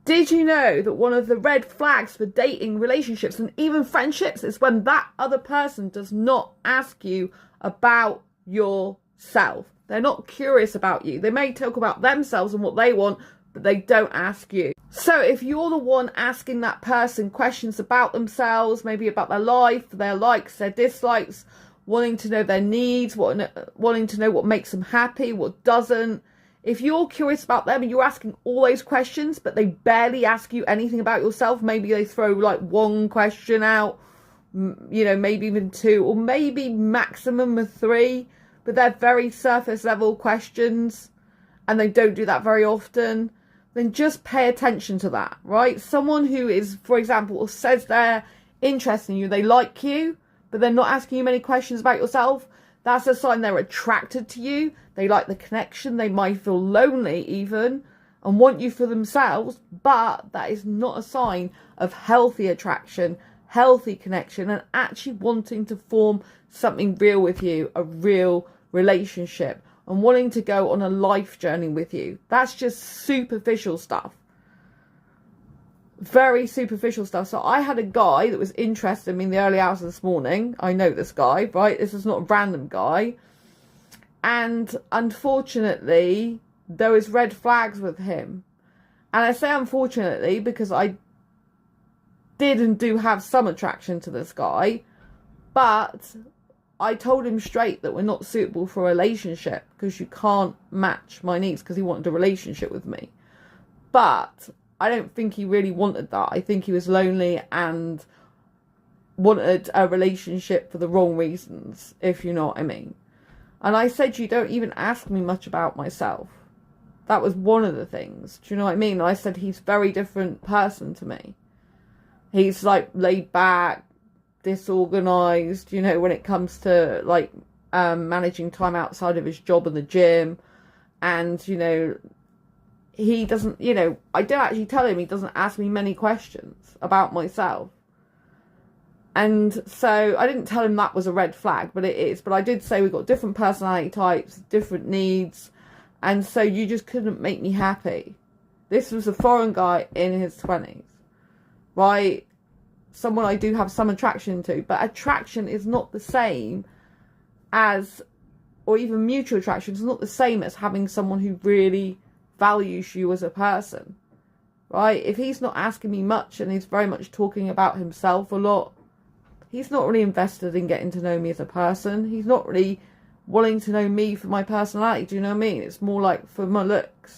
Did you know that one of the red flags for dating, relationships, and even friendships is when that other person does not ask you about yourself? They're not curious about you. They may talk about themselves and what they want, but they don't ask you. So if you're the one asking that person questions about themselves, maybe about their life, their likes, their dislikes, wanting to know their needs, wanting to know what makes them happy, what doesn't, if you're curious about them and you're asking all those questions, but they barely ask you anything about yourself, maybe they throw like one question out, maybe even two, or maybe maximum of three, but they're very surface level questions and they don't do that very often, then just pay attention to that, right? Someone who is, for example, says they're interested in you, they like you, but they're not asking you many questions about yourself, that's a sign they're attracted to you. They like the connection. They might feel lonely even and want you for themselves, but that is not a sign of healthy attraction, healthy connection, and actually wanting to form something real with you, a real relationship, and wanting to go on a life journey with you. That's just superficial stuff. Very superficial stuff. So I had a guy that was interested in me in the early hours of this morning. I know this guy, right? This is not a random guy. And unfortunately, there was red flags with him. And I say unfortunately because I did and do have some attraction to this guy. But I told him straight that we're not suitable for a relationship because you can't match my needs, because he wanted a relationship with me. But I don't think he really wanted that. I think he was lonely and wanted a relationship for the wrong reasons, if you know what I mean. And I said, you don't even ask me much about myself. That was one of the things. Do you know what I mean? I said, he's a very different person to me. He's like laid back, disorganized, when it comes to like managing time outside of his job and the gym. And, he doesn't, I do actually tell him he doesn't ask me many questions about myself. And so I didn't tell him that was a red flag, but it is. But I did say we've got different personality types, different needs. And so you just couldn't make me happy. This was a foreign guy in his 20s, right? Someone I do have some attraction to. But attraction is not the same as, or even mutual attraction is not the same as having someone who really values you as a person, right? If he's not asking me much and he's very much talking about himself a lot, he's not really invested in getting to know me as a person. He's not really wanting to know me for my personality. Do you know what I mean? It's more like for my looks.